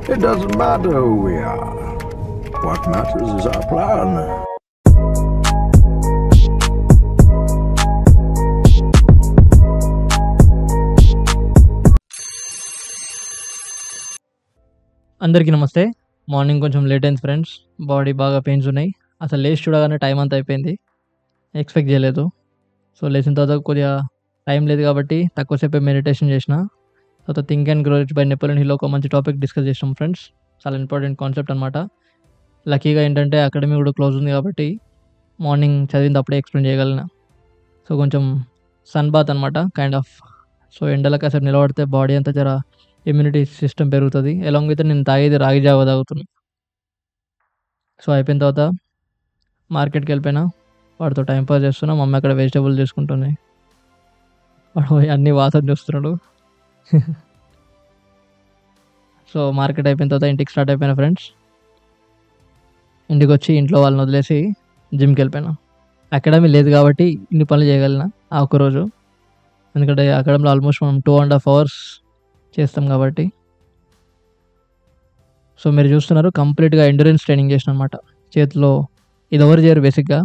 It doesn't matter who we are. What matters is our plan. అందరికీ నమస్తే. Morning కొంచెం late అయింది friends. Body బాగా పెయిన్స్ ఉన్నాయి. అసలు లేచి చూడగానే టైం అంతా అయిపోయింది. ఎక్స్‌పెక్ట్ చేయలేదు. సో, లేచిన తర్వాత కొద్దిగా టైం లేదు కాబట్టి తక్కువ సేపే మెడిటేషన్ చేసిన. తర్వాత 'think and grow rich' by Napoleon Hill ఒక మంచి టాపిక్ డిస్కస్ చేసినాం ఫ్రెండ్స్. చాలా ఇంపార్టెంట్ కాన్సెప్ట్ అనమాట. లక్కీగా ఏంటంటే అకాడమీ కూడా క్లోజ్ ఉంది కాబట్టి మార్నింగ్ చదివింది అప్పుడే ఎక్స్‌ప్లెయిన్ చేయగలిగిన. సో, కొంచెం సన్ బాత్ అనమాట కైండ్ ఆఫ్. సో, ఎండలో కాసేపు నిలబడితే బాడీ అంతా జర ఇమ్యూనిటీ సిస్టమ్ పెరుగుతది. అలాంగ్ విత్ నేను తాగేది రాగి జావ తాగుతున్నా. సో, అయిపోయిన తర్వాత మార్కెట్‌కెళ్ళిపోయినా. వాడితో టైమ్ పాస్ చేస్తున్నా. మమ్మీ అక్కడ వెజిటబుల్ చేసుకుంటుంది. వాడు పోయి అన్నీ వాసన చూస్తున్నాడు. సో, మార్కెట్ అయిపోయిన తర్వాత ఇంటికి స్టార్ట్ అయిపోయినా ఫ్రెండ్స్. ఇంటికొచ్చి ఇంట్లో వాళ్ళని వదిలేసి జిమ్‌కెళ్ళిపోయినా. అకాడమీ లేదు కాబట్టి ఇన్ని పనులు చేయగలిగిన ఆ ఒక్కరోజు. ఎందుకంటే అకాడమీలో ఆల్మోస్ట్ మనం 2½ అవర్స్ చేస్తాం కాబట్టి. సో, మీరు చూస్తున్నారు కంప్లీట్‌గా ఎండ్యూరెన్స్ ట్రైనింగ్ చేసినా అనమాట. చేతిలో ఇది ఎవరు చేయరు బేసిక్‌గా.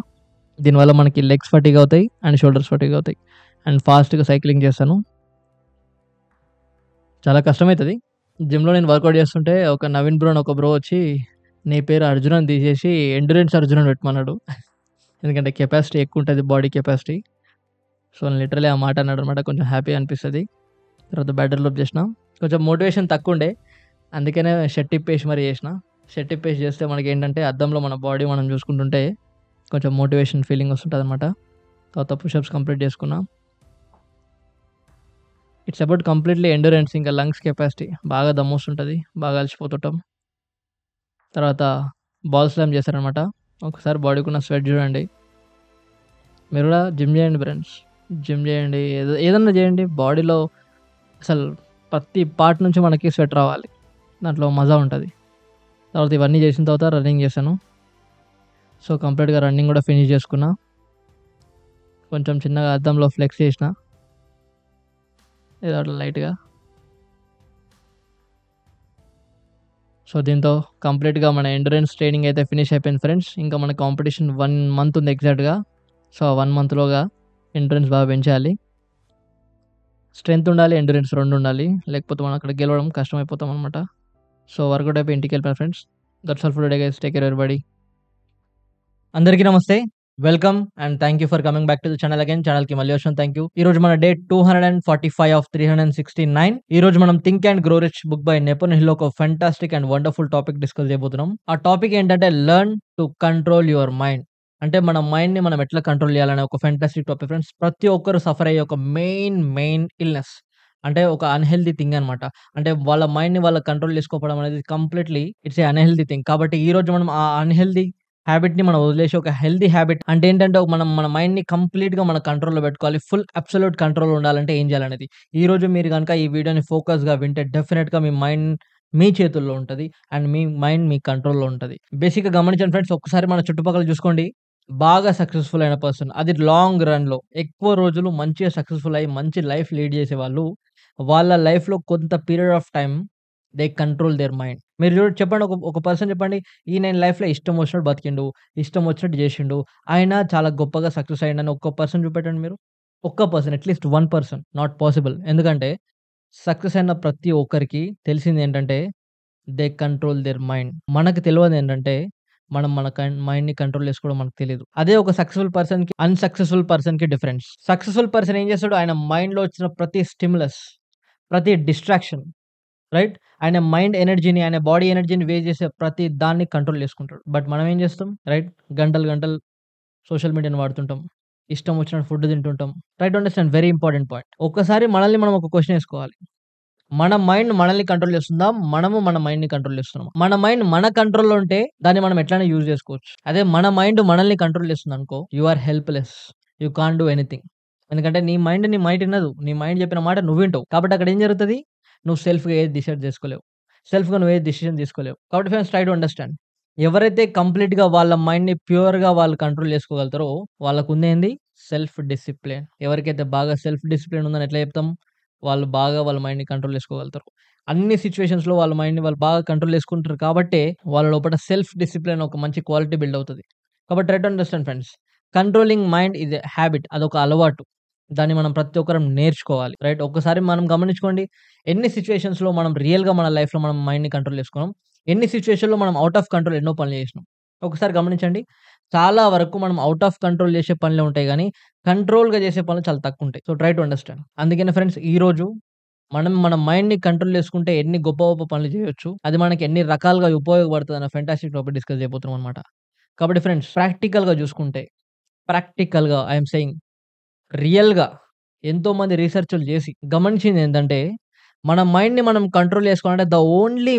దీనివల్ల మనకి లెగ్స్ ఫటీగ్ అవుతాయి అండ్ షోల్డర్స్ ఫటీగ్ అవుతాయి. అండ్ ఫాస్ట్‌గా సైక్లింగ్ చేస్తాను. చాలా కష్టమైతది. జిమ్‌లో నేను వర్కౌట్ చేస్తుంటే ఒక నవీన్ బ్రో అని ఒక బ్రో వచ్చి నీ పేరు అర్జున్ అని తీసేసి ఎండ్యూరెన్స్ అర్జున్ అని పెట్టమన్నాడు. ఎందుకంటే కెపాసిటీ ఎక్కువ ఉంటది బాడీ కెపాసిటీ. సో, లిటరల్లీ ఆ మాట అన్నాడనమాట. కొంచెం హ్యాపీ అనిపిస్తది. తర్వాత బ్యాటర్ లోప్ చేసిన. కొంచెం మోటివేషన్ తక్కువుండే. అందుకనే షర్ట్ ఇప్పేసి మరి చేసిన. షర్ట్ ఇప్పేసి చేస్తే మనకేంటంటే అద్దంలో మన బాడీ మనం చూసుకుంటుంటే కొంచెం మోటివేషన్ ఫీలింగ్ వస్తుంటదనమాట. తర్వాత పుషప్స్ కంప్లీట్ చేసుకున్నా. ఇట్స్ అబౌట్ కంప్లీట్‌లీ ఎండ్యూరెన్స్ ఇంకా లంగ్స్ కెపాసిటీ. బాగా దమ్మొస్తుంటది. బాగా అలసిపోతుంటాం. తర్వాత బాల్ స్లామ్ చేశారనమాట. ఒకసారి బాడీకున్న స్వెట్ చూడండి. మీరు కూడా జిమ్ చేయండి ఫ్రెండ్స్. జిమ్ చేయండి. ఏదన్నా చేయండి. బాడీలో అసలు ప్రతి పార్ట్ నుంచి మనకి స్వెట్ రావాలి. దాంట్లో మజా ఉంటది. తర్వాత ఇవన్నీ చేసిన తర్వాత రన్నింగ్ చేశాను. సో, కంప్లీట్‌గా రన్నింగ్ కూడా ఫినిష్ చేసుకున్నా. కొంచెం చిన్నగా అద్దంలో ఫ్లెక్స్ చేసిన. ఏదో అట్లా లైట్‌గా. సో, దీంతో కంప్లీట్‌గా మన ఎండ్యూరెన్స్ ట్రైనింగ్ అయితే ఫినిష్ అయిపోయింది ఫ్రెండ్స్. ఇంకా మన కాంపిటీషన్ 1 మంత్ ఉంది ఎగ్జాక్ట్‌గా. సో, ఆ 1 మంత్‌లోగా ఎండ్యూరెన్స్ బాగా పెంచాలి. స్ట్రెంత్ ఉండాలి, ఎండ్యూరెన్స్ 2 ఉండాలి. లేకపోతే మనం అక్కడ గెలవడం కష్టమైపోతాం అనమాట. సో, వర్కౌట్ అయిపోయి ఇంటికెళ్ళిపోయాను friends. That's all for today guys. Take care everybody. అందరికీ నమస్తే. Welcome and thank you for coming back to the channel again. ఛానల్‌కి మళ్ళీ వచ్చాను. Thank you. ఈరోజు మన డే 245 ఆఫ్ 369. ఈరోజు మనం 'think and grow rich' book by Napoleon Hill ఒక fantastic and wonderful topic discuss చేయబోతున్నాం. ఆ టాపిక్ ఏంటంటే learn to control your mind. అంటే మన మైండ్‌ని మనం ఎట్లా కంట్రోల్ చేయాలనే ఒక ఫెంటాస్టిక్ టాపిక్ ఫ్రెండ్స్. ప్రతి ఒక్కరు సఫర్ అయ్యే ఒక మెయిన్ ఇల్‌నెస్. అంటే ఒక అన్‌హెల్తీ థింగ్ అనమాట. అంటే వాళ్ళ మైండ్‌ని వాళ్ళు కంట్రోల్ చేసుకోకపోవడం అనేది completely it's a unhealthy thing. కాబట్టి ఈరోజు మనం ఆ అన్‌హెల్తీ హ్యాబిట్‌ని మనం వదిలేసి ఒక హెల్తీ హ్యాబిట్ అంటే ఏంటంటే మనం మన మైండ్‌ని కంప్లీట్‌గా మన కంట్రోల్‌లో పెట్టుకోవాలి. ఫుల్ అబ్సల్యూట్ కంట్రోల్ ఉండాలంటే ఏం చేయాలనేది. ఈరోజు మీరు గనుక ఈ వీడియోని ఫోకస్‌గా వింటే డెఫినిట్‌గా మీ మైండ్ మీ చేతుల్లో ఉంటది. అండ్ మీ మైండ్ మీ కంట్రోల్‌లో ఉంటది. బేసిక్‌గా గమనించండి ఫ్రెండ్స్. ఒక్కసారి మన చుట్టుపక్కల చూసుకోండి. బాగా సక్సెస్‌ఫుల్ అయిన పర్సన్ అది లాంగ్ రన్‌లో ఎక్కువ రోజులు మంచిగా సక్సెస్‌ఫుల్ అయ్యి మంచి లైఫ్ లీడ్ చేసేవాళ్ళు వాళ్ళ లైఫ్‌లో కొంత period of time they control their mind. మీరు చెప్పండి ఒక పర్సన్ చెప్పండి. ఈయన లైఫ్‌లో ఇష్టం వచ్చినట్టు బతికిండు. ఇష్టం వచ్చినట్టు చేసిండు. ఆయన చాలా గొప్పగా సక్సెస్ అయ్యిండని ఒక్క పర్సన్ చూపెట్టండి మీరు. ఒక్క person at least 1 person. Not possible. ఎందుకంటే సక్సెస్ అయిన ప్రతి ఒక్కరికి తెలిసిందేంటంటే దే కంట్రోల్ దేర్ మైండ్. మనకు తెలవదేంటంటే మనం మన మైండ్‌ని కంట్రోల్ చేసుకోవడం మనకు తెలీదు. అదే ఒక సక్సెస్‌ఫుల్ పర్సన్‌కి, అన్‌సక్సెస్‌ఫుల్ పర్సన్‌కి డిఫరెన్స్. సక్సెస్‌ఫుల్ పర్సన్ ఏం చేస్తాడు? ఆయన మైండ్‌లో వచ్చిన ప్రతి స్టిమ్యులస్, ప్రతి డిస్ట్రాక్షన్ రైట్? ఆయన మైండ్ ఎనర్జీని, ఆయన బాడీ ఎనర్జీని వేస్ట్ చేసే ప్రతి దాన్ని కంట్రోల్ చేసుకుంటాడు. బట్ మనం ఏం చేస్తాం? రైట్? గంటలు సోషల్ మీడియాని వాడుతుంటాం. ఇష్టం వచ్చినట్టు ఫుడ్ తింటుంటాం. Try to understand very important point. ఒక్కసారి మనల్ని మనం ఒక క్వెషన్ ఏసుకోవాలి. మన మైండ్ మనల్ని కంట్రోల్ చేస్తుందా? మనము మన మైండ్‌ని కంట్రోల్ చేస్తున్నామా? మన మైండ్ మన కంట్రోల్‌లో ఉంటే దాన్ని మనం ఎట్లైనా యూజ్ చేసుకోవచ్చు. అదే మన మైండ్ మనల్ని కంట్రోల్ చేస్తుందనుకో you are helpless. You can't do anything. ఎందుకంటే నీ మైండ్ నీ మైండ్ ఇనదు. నీ మైండ్ చెప్పిన మాట నువ్వు వింటావు. కాబట్టి అక్కడ ఏం జరుగుతది? నువ్వు సెల్ఫ్‌గా ఏది డిసైడ్ చేసుకోలేవు. సెల్ఫ్‌గా నువ్వు ఏది డెసిషన్ తీసుకోలేవు. కాబట్టి ఫ్రెండ్స్ ట్రై టు అండర్‌స్టాండ్. ఎవరైతే కంప్లీట్‌గా వాళ్ళ మైండ్‌ని ప్యూర్‌గా వాళ్ళు కంట్రోల్ చేసుకోగలుగుతారో వాళ్ళకుందేంది సెల్ఫ్ డిసిప్లిన్. ఎవరికైతే బాగా సెల్ఫ్ డిసిప్లిన్ ఉందని ఎట్లా చెప్తాం? వాళ్ళు బాగా వాళ్ళ మైండ్‌ని కంట్రోల్ చేసుకోగలుగుతారు. అన్ని సిట్యుయేషన్స్‌లో వాళ్ళ మైండ్‌ని వాళ్ళు బాగా కంట్రోల్ చేసుకుంటారు కాబట్టే, వాళ్ళ లోపట సెల్ఫ్ డిసిప్లిన్ ఒక మంచి క్వాలిటీ బిల్డ్ అవుతది. కాబట్టి try to understand friends. Controlling mind is a habit. అదొక అలవాటు. దాన్ని మనం ప్రతి ఒక్కరం నేర్చుకోవాలి. రైట్. ఒక్కసారి మనం గమనించుకోండి. ఎన్ని సిట్యుయేషన్స్‌లో మనం రియల్‌గా మన లైఫ్‌లో మనం మైండ్‌ని కంట్రోల్ చేసుకున్నాం. ఎన్ని సిట్యుయేషన్‌లో మనం ఔట్ ఆఫ్ కంట్రోల్ ఎన్నో పనులు చేసినాం. ఒకసారి గమనించండి. చాలా వరకు మనం ఔట్ ఆఫ్ కంట్రోల్ చేసే పనులే ఉంటాయి గానీ, కంట్రోల్‌గా చేసే పనులు చాలా తక్కువుంటాయి. So, try to understand. అందుకనే ఫ్రెండ్స్ ఈరోజు మనం మన మైండ్‌ని కంట్రోల్ చేసుకుంటే ఎన్ని గొప్ప గొప్ప పనులు చేయొచ్చు. అది మనకి ఎన్ని రకాలుగా ఉపయోగపడతదన్న ఫెంటాస్టిక్ టాపిక్ డిస్కస్ చేయబోతున్నాం అన్నమాట. కాబట్టి ఫ్రెండ్స్ ప్రాక్టికల్‌గా చూసుకుంటే, ప్రాక్టికల్‌గా ఐ యామ్ సేయింగ్ రియల్‌గా ఎంతోమంది రిసర్చ్‌లు చేసి గమనించిందేంటంటే, మన మైండ్‌ని మనం కంట్రోల్ చేసుకోవాలంటే the only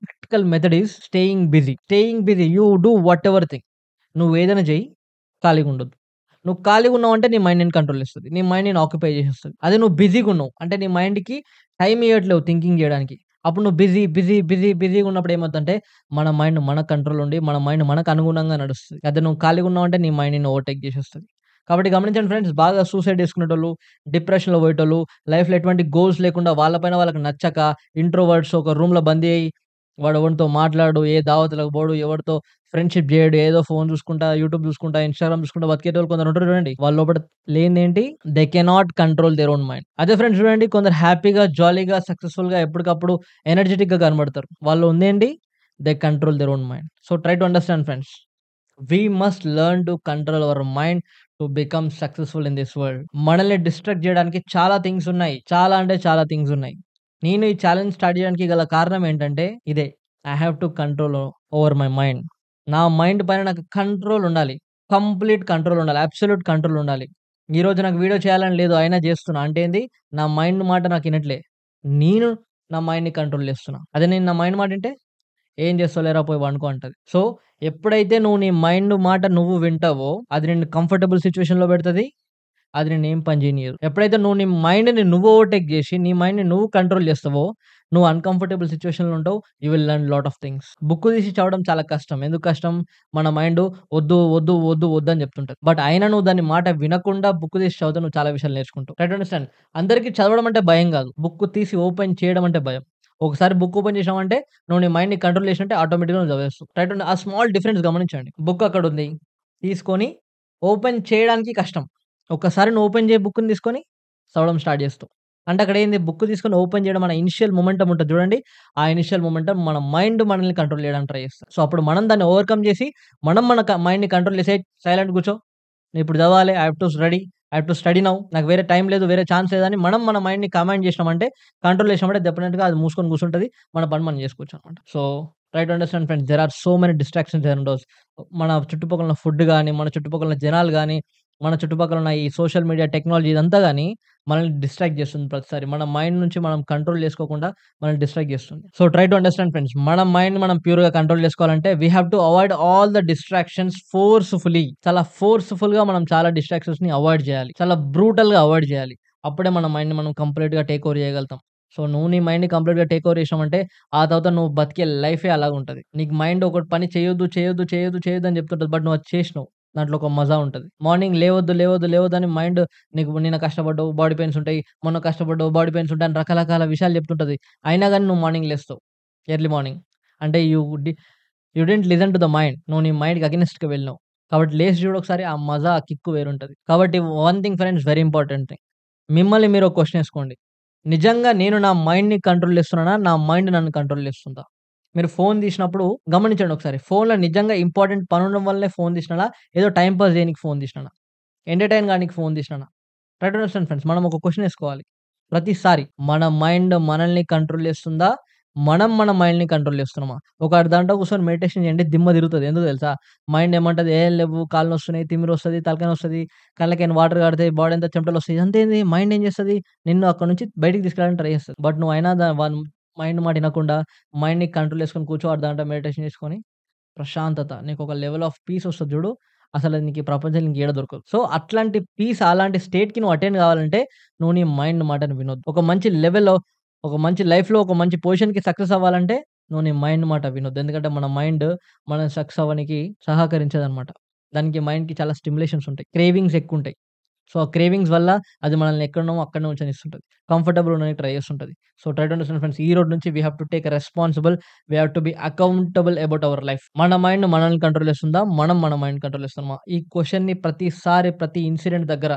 practical method is staying busy. Staying busy. You do whatever thing. నువ్వేదైనా చెయ్యి. ఖాళీగుండొద్దు. నువ్వు ఖాళీగున్నావంటే నీ మైండ్ నిన్ను కంట్రోల్ చేస్తది. నీ మైండ్ నిన్ను ఆక్యుపై చేసేస్తది. అదే నువ్వు బిజీగున్నావు అంటే నీ మైండ్‌కి టైమ్ ఇయ్యట్లేవు థింకింగ్ జేయడానికి. అప్పుడు నువ్వు బిజీగున్నప్పుడు ఏమవుద్దంటే మన మైండ్ మన కంట్రోల్‌లో ఉండి మన మైండ్ మనకు అనుగుణంగా నడుస్తది. అదే నువ్వు ఖాళీగున్నావంటే నీ మైండ్ నిన్ను ఓవర్‌టేక్ చేసేస్తది. కాబట్టి గమనించండి ఫ్రెండ్స్ బాగా సూసైడ్ చేసుకునేటోళ్ళు, డిప్రెషన్‌లో పోయేటోళ్ళు, లైఫ్‌లో ఎటువంటి గోల్స్ లేకుండా వాళ్ళ పైన వాళ్ళకి నచ్చక ఇంట్రోవర్ట్స్ ఒక రూమ్‌లో బందీ అయ్యి వాడు ఎవనితో మాట్లాడడు, ఏ దావత్‌లకు పోడు, ఎవరితో ఫ్రెండ్‌షిప్ జేయడు. ఏదో ఫోన్ చూసుకుంటా, యూట్యూబ్ చూసుకుంటా, ఇన్‌స్టాగ్రామ్ చూసుకుంటా బతికేటోళ్ళు కొందరుంటారు చూడండి. వాళ్ళ లోపట లేనిదేంటి? They cannot control their own mind. అదే ఫ్రెండ్స్ చూడండి కొందరు హ్యాపీగా, జాలీగా, సక్సెస్‌ఫుల్‌గా ఎప్పటికప్పుడు ఎనర్జిటిక్‌గా కనబడతారు. వాళ్ళు ఉందేంటి? They control their own mind. So, try to understand friends. We must learn to control our mind to become successful in this world. మనల్ని డిస్ట్రాక్ట్ జేయడానికి చాలా థింగ్స్ ఉన్నాయి. చాలా అంటే చాలా థింగ్స్ ఉన్నాయి. నేను ఈ ఛాలెంజ్ స్టార్ట్ జేయడానికి గల కారణం ఏంటంటే ఇదే. I have to control over my mind. నా మైండ్ పైన నాకు కంట్రోల్ ఉండాలి. కంప్లీట్ కంట్రోల్ ఉండాలి. అబ్సల్యూట్ కంట్రోల్ ఉండాలి. ఈరోజు నాకు వీడియో చేయాలని లేదు. అయినా చేస్తున్నా. అంటే ఏంది? నా మైండ్ మాట నాకు ఇనట్లే. నేను నా మైండ్‌ని కంట్రోల్ చేస్తున్నా. అదే నేను నా మైండ్ మాట ఇంటే ఏం చేస్తావులేరా పోయి పండుకో అంటది. సో, ఎప్పుడైతే నువ్వు నీ మైండ్ మాట నువ్వు వింటావో, అది నిన్ను కంఫర్టబుల్ సిట్యుయేషన్‌లో పెడతది. అది నిన్నేం పని చేయనీయదు. ఎప్పుడైతే నువ్వు నీ మైండ్‌ని నువ్వు ఓవర్‌టేక్ జేసి, నీ మైండ్‌ని నువ్వు కంట్రోల్ చేస్తావో, నువ్వు అన్‌కంఫర్టబుల్ సిట్యుయేషన్‌లో ఉంటావు. You will learn lot of things. Book తీసి చదవడం చాలా కష్టం. ఎందుకు కష్టం? మన మైండు వద్దు అని చెప్తుంటది. బట్ అయినా నువ్వు దాని మాట వినకుండా బుక్ తీసి చదివితే నువ్వు చాలా విషయాలు నేర్చుకుంటావు. Right understand. అందరికి చదవడం అంటే భయం గాదు. బుక్ తీసి ఓపెన్ చేయడం అంటే భయం. ఒకసారి బుక్ ఓపెన్ చేసినావంటే, నువ్వు నీ మైండ్‌ని కంట్రోల్ చేసినట్టే ఆటోమేటిక్‌గా నువ్వు చదివేస్తావు. రైట్ అండి. ఆ స్మాల్ డిఫరెన్స్ గమనించండి. బుక్ అక్కడుంది. తీసుకొని ఓపెన్ చేయడానికి కష్టం. ఒక్కసారి నువ్వు ఓపెన్ చేయి బుక్‌ని తీసుకొని చదవడం స్టార్ట్ చేస్తావు. అంటే అక్కడేంది బుక్ తీసుకొని ఓపెన్ చేయడం మన ఇనిషియల్ మొమెంటమ్ ఉంటది చూడండి. ఆ ఇనిషియల్ మొమెంటమ్ మన మైండ్ మనల్ని కంట్రోల్ చేయడానికి ట్రై చేస్తది. సో, అప్పుడు మనం దాన్ని ఓవర్‌కమ్ చేసి మనం మన మైండ్‌ని కంట్రోల్ చేసి సైలెంట్‌గా కూర్చో. నేనిప్పుడు చదవాలి. I have to study now. నాకు వేరే టైం లేదు. వేరే ఛాన్స్ లేదని మనం మన మైండ్‌ని కమాండ్ చేసినామంటే, కంట్రోల్ చేసినామంటే డెఫినిట్‌గా అది మూసుకొని కూర్చుంటది. మన పని మనం చేసుకోవచ్చనమాట. So, try to understand friends. There are so many distractions around us. మన చుట్టుపక్కల ఉన్న ఫుడ్ గాని, మన చుట్టుపక్కల ఉన్న జనాలు గాని, మన చుట్టుపక్కల ఉన్న ఈ సోషల్ మీడియా టెక్నాలజీ ఇదంతా గాని మనల్ని డిస్ట్రాక్ట్ చేస్తుంది ప్రతిసారి. మన మైండ్ నుంచి మనం కంట్రోల్ చేసుకోకుండా మనల్ని డిస్ట్రాక్ట్ చేస్తుంది. So, try to understand friends. మన మైండ్‌ని మనం ప్యూర్‌గా కంట్రోల్ చేసుకోవాలంటే we have to avoid all the distractions forcefully. చాలా ఫోర్స్‌ఫుల్‌గా మనం చాలా డిస్ట్రాక్షన్స్‌ని అవాయిడ్ చేయాలి. చాలా బ్రూటల్‌గా అవాయిడ్ చేయాలి. అప్పుడే మన మైండ్‌ని మనం కంప్లీట్‌గా టేక్ ఓవర్ చేయగలుగుతాం. సో, నువ్వు నీ మైండ్‌ని కంప్లీట్‌గా టేక్ ఓవర్ చేసినావంటే, ఆ తర్వాత నువ్వు బతికే లైఫే అలాగుంటది. నీకు మైండ్ ఒకటి పని చేయొద్దు అని చెప్తుంటది. బట్ నువ్వు అది చేసినావు. దాంట్లో ఒక మజా ఉంటది. మార్నింగ్ లేవొద్దు అని మైండ్ నీకు నిన్న కష్టపడ్డావు, బాడీ పెయిన్స్ ఉంటాయి. మొన్న కష్టపడ్డావు, బాడీ పెయిన్స్ ఉంటాయి అని రకరకాల విషయాలు చెప్తుంటది. అయినా గాని నువ్వు మార్నింగ్ లేస్తావు. Early morning. అంటే you didn't listen to the mind. నువ్వు నీ మైండ్‌కి అగైనెస్ట్‌గా వెళ్ళినావు. కాబట్టి లేసి చూడు ఒకసారి ఆ మజా, ఆ కిక్కు వేరుంటది. కాబట్టి one thing friends very important thing. మిమ్మల్ని మీరు ఒక క్వెషన్ ఏసుకోండి. నిజంగా నేను నా మైండ్‌ని కంట్రోల్ చేస్తున్నానా? నా మైండ్ నన్ను కంట్రోల్ చేస్తుందా? మీరు ఫోన్ తీసినప్పుడు గమనించండి ఒకసారి. ఫోన్‌లో నిజంగా ఇంపార్టెంట్ పనుండడం వల్లే ఫోన్ తీసినానా? ఏదో టైమ్ పాస్ చేయనీకి ఫోన్ తీసినానా? ఎంటర్‌టైన్ గానీకి ఫోన్ తీసినానా? Try to understand friends. మనం ఒక క్వెషన్ ఏసుకోవాలి. ప్రతిసారి మన మైండ్ మనల్ని కంట్రోల్ చేస్తుందా? మనం మన మైండ్‌ని కంట్రోల్ చేస్తున్నామా? ఒక అర్ధగంట కూర్చొని మెడిటేషన్ చేయండి దిమ్మ తిరుగుతది. ఎందుకో తెలుసా? మైండ్ ఏమంటది, "ఏం లేవు, కాళ్ళు నొస్తున్నాయి, తిమ్మిరొస్తది, తలకాయ నొస్తది, కళ్ళకేమో వాటర్ కారుతాయి, బాడీ అంతా చెమటలొస్తాయి." ఇదంతా ఏంది? మైండ్ ఏం చేస్తది? నిన్ను అక్కడి నుంచి బయటికి తీసుకెళ్ళడానికి ట్రై చేస్తది. బట్ నువ్వు అయినా మైండ్ మాట ఇనకుండా మైండ్‌ని కంట్రోల్ చేసుకొని కూర్చో, అర్ధగంట మెడిటేషన్ చేసుకొని ప్రశాంతత. నీకొక లెవెల్ ఆఫ్ పీస్ ఒస్తది జూడు. అసలది నీకు ఈ ప్రపంచంలో ఇంకేడ దొరకదు. సో, అట్లాంటి పీస్, అలాంటి స్టేట్‌కి నువ్వు అటైన్ గావాలంటే, నువ్వు నీ మైండ్ మాటని వినొద్దు. ఒక మంచి లెవెల్‌లో, ఒక మంచి లైఫ్‌లో, ఒక మంచి పొజిషన్‌కి సక్సెస్ అవ్వాలంటే, నువ్వు నీ మైండ్ మాట వినొద్దు. ఎందుకంటే, మన మైండ్ మనం సక్సెస్ అవ్వనీకి సహకరించదనమాట. దానికి మైండ్‌కి చాలా స్టిమ్యులేషన్స్ ఉంటాయి. క్రేవింగ్స్ ఎక్కువుంటాయి. సో, ఆ క్రేవింగ్స్ వల్ల అది మనల్ని ఎక్కడున్నామో అక్కడనే ఉంచనిస్తుంటది. కంఫర్టబుల్ ఉండడానికి ట్రై చేస్తుంటది. So, try to understand friends. ఈ రోజు నుంచి we have to take responsible. We have to be accountable about our life. మన మైండ్ మనల్ని కంట్రోల్ చేస్తుందా? మనం మన మైండ్ కంట్రోల్ చేస్తున్నామా? ఈ క్వెషన్‌ని ప్రతిసారి ప్రతి ఇన్సిడెంట్ దగ్గర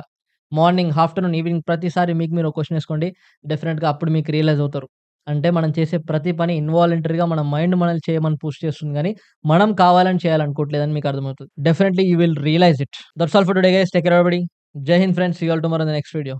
మార్నింగ్, ఆఫ్టర్‌నూన్, ఈవినింగ్ ప్రతిసారి మీకు మీరు ఒక క్వెషన్ ఏసుకోండి. డెఫినిట్‌గా అప్పుడు మీకు రియలైజ్ అవుతారు. అంటే మనం చేసే ప్రతి పని ఇన్వాలంటరీగా మన మైండ్ మనల్ని చేయమని పుష్ చేస్తుంది గానీ, మనం కావాలని చేయాలనుకోవట్లేదని మీకు అర్థమవుతది. Definitely you will realize it. That's all for today guys. Take care everybody. జై హింద్ friends. See you all tomorrow in the next video.